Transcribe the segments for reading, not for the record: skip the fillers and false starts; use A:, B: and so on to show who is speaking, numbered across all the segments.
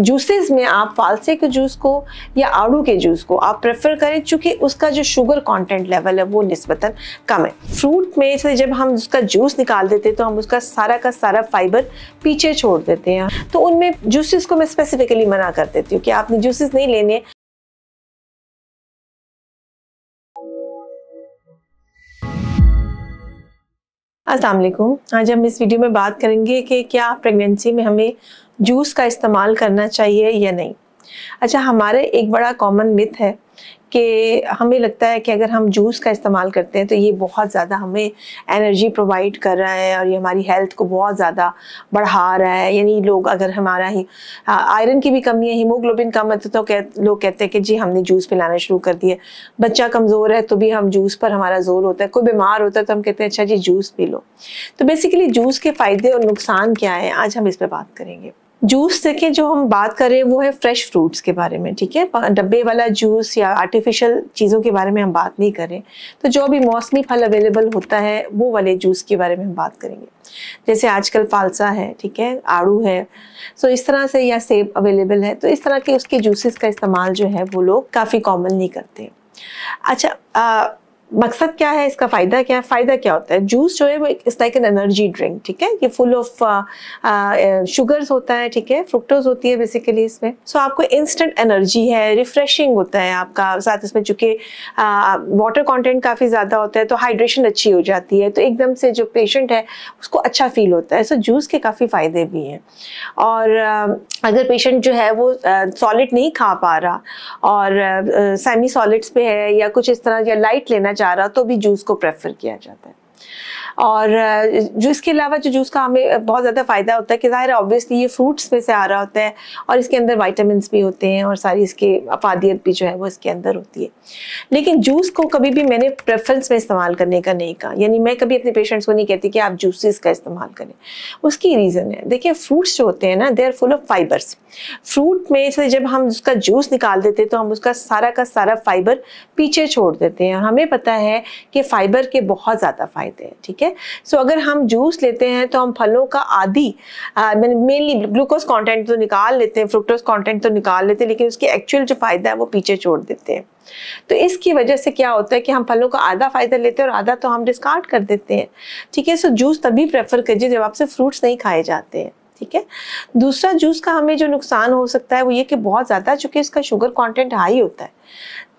A: Juices में आप फालसे के जूस को या आड़ू के जूस को आप प्रेफर करें, चूँकि उसका जो शुगर कंटेंट लेवल है वो निस्बतन कम है। फ्रूट में से जब हम उसका जूस निकाल देते हैं तो हम उसका सारा का सारा फाइबर पीछे छोड़ देते हैं, तो उनमें जूसेस को मैं स्पेसिफिकली मना कर देती हूँ कि आपने जूसेस नहीं लेने। अस्सलाम वालेकुम। आज हम इस वीडियो में बात करेंगे कि क्या प्रेगनेंसी में हमें जूस का इस्तेमाल करना चाहिए या नहीं। अच्छा, हमारे एक बड़ा कॉमन मिथ है कि हमें लगता है कि अगर हम जूस का इस्तेमाल करते हैं तो ये बहुत ज़्यादा हमें एनर्जी प्रोवाइड कर रहा है और ये हमारी हेल्थ को बहुत ज़्यादा बढ़ा रहा है। यानी लोग, अगर हमारा ही आयरन की भी कमी है, हीमोग्लोबिन कम है, तो लोग कहते हैं कि जी हमने जूस पिलाना शुरू कर दिया। बच्चा कमज़ोर है तो भी हम जूस पर हमारा जोर होता है। कोई बीमार होता है तो हम कहते हैं अच्छा जी जूस पी लो। तो बेसिकली जूस के फ़ायदे और नुकसान क्या हैं, आज हम इस पर बात करेंगे। जूस देखिए, जो हम बात कर रहे हैं वो है फ्रेश फ्रूट्स के बारे में, ठीक है। डब्बे वाला जूस या आर्टिफिशियल चीज़ों के बारे में हम बात नहीं करें। तो जो भी मौसमी फल अवेलेबल होता है वो वाले जूस के बारे में हम बात करेंगे। जैसे आजकल फालसा है, ठीक है, आड़ू है, सो इस तरह से, या सेब अवेलेबल है, तो इस तरह के उसके जूसेस का इस्तेमाल जो है वो लोग काफ़ी कॉमन नहीं करते। अच्छा, मकसद क्या है, इसका फ़ायदा क्या है? फ़ायदा क्या होता है? जूस जो है वो it's like an energy drink, ठीक है। ये फुल ऑफ शुगर्स होता है, ठीक है, फ्रुक्टोज होती है बेसिकली इसमें। सो आपको इंस्टेंट एनर्जी है, रिफ्रेशिंग होता है आपका, साथ इसमें चूँकि वाटर कंटेंट काफ़ी ज़्यादा होता है तो हाइड्रेशन अच्छी हो जाती है, तो एकदम से जो पेशेंट है उसको अच्छा फील होता है। सो जूस के काफ़ी फ़ायदे भी हैं। और अगर पेशेंट जो है वो सॉलिड नहीं खा पा रहा और सेमी सॉलिड्स पे है या कुछ इस तरह, या लाइट लेना चाह रहा, तो भी जूस को प्रेफर किया जाता है। और जूस के अलावा जो जूस का हमें बहुत ज़्यादा फ़ायदा होता है कि ज़ाहिर है ऑब्वियसली ये फ्रूट्स में से आ रहा होता है और इसके अंदर विटामिन्स भी होते हैं और सारी इसकी अफादियत भी जो है वो इसके अंदर होती है। लेकिन जूस को कभी भी मैंने प्रेफरेंस में इस्तेमाल करने का नहीं कहा, यानी मैं कभी अपने पेशेंट्स को नहीं कहती कि आप जूसेस का इस्तेमाल करें। उसकी रीज़न है, देखिए फ्रूट्स जो होते हैं ना, they are full of fibres. Fruit में से जब हम उसका जूस निकाल देते हैं तो हम उसका सारा का सारा फाइबर पीछे छोड़ देते हैं। और हमें पता है कि फाइबर के बहुत ज़्यादा फ़ायदे हैं, ठीक है। सो अगर हम जूस लेते हैं तो हम फलों का आधी मेनली ग्लूकोज कंटेंट तो निकाल लेते हैं, फ्रुक्टोज कंटेंट तो निकाल लेते हैं, लेकिन उसके एक्चुअल जो फ़ायदा है वो पीछे छोड़ देते हैं। तो इसकी वजह से क्या होता है कि हम फलों का आधा फ़ायदा लेते हैं और आधा तो हम डिस्कार्ड कर देते हैं, ठीक है। सो जूस तभी प्रेफर कीजिए जब आपसे फ्रूट्स नहीं खाए जाते हैं, ठीक है। दूसरा, जूस का हमें जो नुकसान हो सकता है वो ये कि बहुत ज़्यादा, चूँकि इसका शुगर कंटेंट हाई होता है,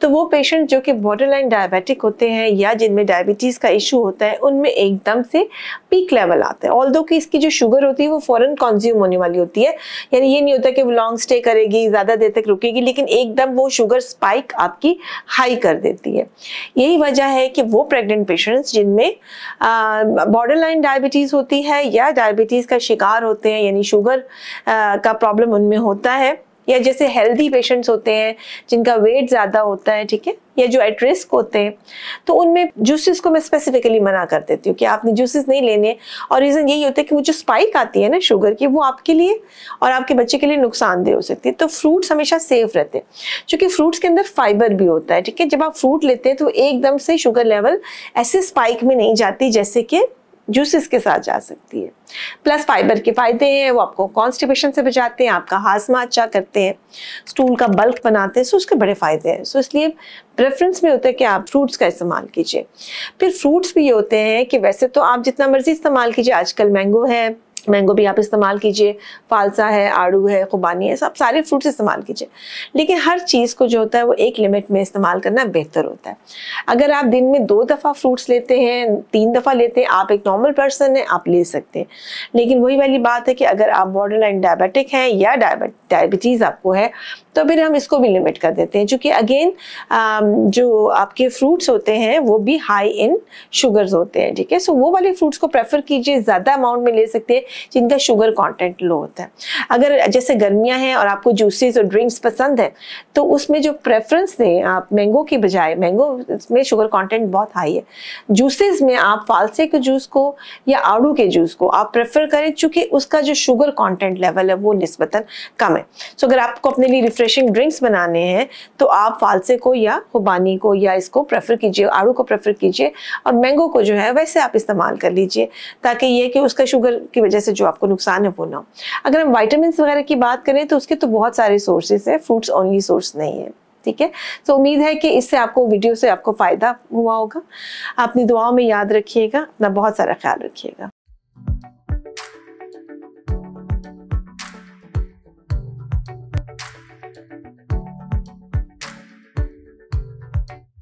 A: तो वो पेशेंट जो कि बॉर्डरलाइन डायबिटिक होते हैं या जिनमें डायबिटीज़ का इशू होता है, उनमें एकदम से पीक लेवल आता है। ऑल्दो कि इसकी जो शुगर होती है वो फ़ौरन कंज्यूम होने वाली होती है, यानी ये नहीं होता कि वो लॉन्ग स्टे करेगी, ज़्यादा देर तक रुकेगी, लेकिन एकदम वो शुगर स्पाइक आपकी हाई कर देती है। यही वजह है कि वो प्रेग्नेंट पेशेंट्स जिनमें बॉर्डरलाइन डायबिटीज़ होती है या डायबिटीज़ का शिकार होते हैं, यानी शुगर का प्रॉब्लम उनमें होता है, या जैसे हेल्दी पेशेंट्स होते हैं जिनका वेट ज़्यादा होता है, ठीक है, या जो एट रिस्क होते हैं, तो उनमें जूसेस को मैं स्पेसिफिकली मना कर देती हूँ कि आपने जूसेस नहीं लेने। और रीज़न यही होता है कि वो जो स्पाइक आती है ना शुगर की, वो आपके लिए और आपके बच्चे के लिए नुकसानदेह हो सकती है। तो फ्रूट्स हमेशा सेफ रहते हैं, क्योंकि फ्रूट्स के अंदर फाइबर भी होता है, ठीक है। जब आप फ्रूट लेते हैं तो एकदम से शुगर लेवल ऐसे स्पाइक में नहीं जाती जैसे कि जूसेस के साथ जा सकती है। प्लस फाइबर के फ़ायदे हैं, वो आपको कॉन्स्टिपेशन से बचाते हैं, आपका हाजमा अच्छा करते हैं, स्टूल का बल्क बनाते हैं, सो उसके बड़े फ़ायदे हैं। सो इसलिए प्रेफरेंस में होता है कि आप फ्रूट्स का इस्तेमाल कीजिए। फिर फ्रूट्स भी ये होते हैं कि वैसे तो आप जितना मर्जी इस्तेमाल कीजिए, आजकल मैंगो है, मैंगो भी आप इस्तेमाल कीजिए, फालसा है, आड़ू है, खुबानी है, सब सारे फ्रूट्स इस्तेमाल कीजिए। लेकिन हर चीज़ को जो होता है वो एक लिमिट में इस्तेमाल करना बेहतर होता है। अगर आप दिन में 2 दफ़ा फ्रूट्स लेते हैं, 3 दफ़ा लेते हैं, आप एक नॉर्मल पर्सन हैं, आप ले सकते हैं। लेकिन वही वाली बात है कि अगर आप बॉर्डरलाइन डायबिटिक हैं या डायबिटीज़ आपको है, तो फिर हम इसको भी लिमिट कर देते हैं, क्योंकि अगेन जो आपके फ्रूट्स होते हैं वो भी हाई इन शुगर्स होते हैं, ठीक है। सो वो वाले फ्रूट्स को प्रेफर कीजिए, ज़्यादा अमाउंट में ले सकते हैं जिनका शुगर कंटेंट लो होता है। अगर जैसे गर्मियां हैं और आपको जूसेस और ड्रिंक्स पसंद है, तो उसमें जो प्रेफरेंस दें आप मैंगो की बजाय, मैंगो में शुगर कंटेंट बहुत हाई है। जूसेस में आप फालसे के जूस को या आड़ू के जूस को आप प्रेफर करें, चूँकि उसका जो शुगर कंटेंट लेवल है वो निस्बतन कम है। सो अगर आपको अपने लिए रिफ्रेशिंग ड्रिंक्स बनाने हैं तो आप फालसे को या खुबानी को या इसको प्रेफर कीजिए, आड़ू को प्रेफर कीजिए, और मैंगो को जो है वैसे आप इस्तेमाल कर लीजिए, ताकि ये कि उसका शुगर की वजह से जो आपको नुकसान है वो ना हो। अगर हम विटामिन वगैरह की बात करें तो उसके तो बहुत सारे सोर्सेज है, फ्रूट्स ओनली सोर्स नहीं है, ठीक है। तो उम्मीद है कि इससे आपको वीडियो से आपको फ़ायदा हुआ होगा। अपनी दुआओं में याद रखिएगा, अपना बहुत सारा ख्याल रखिएगा।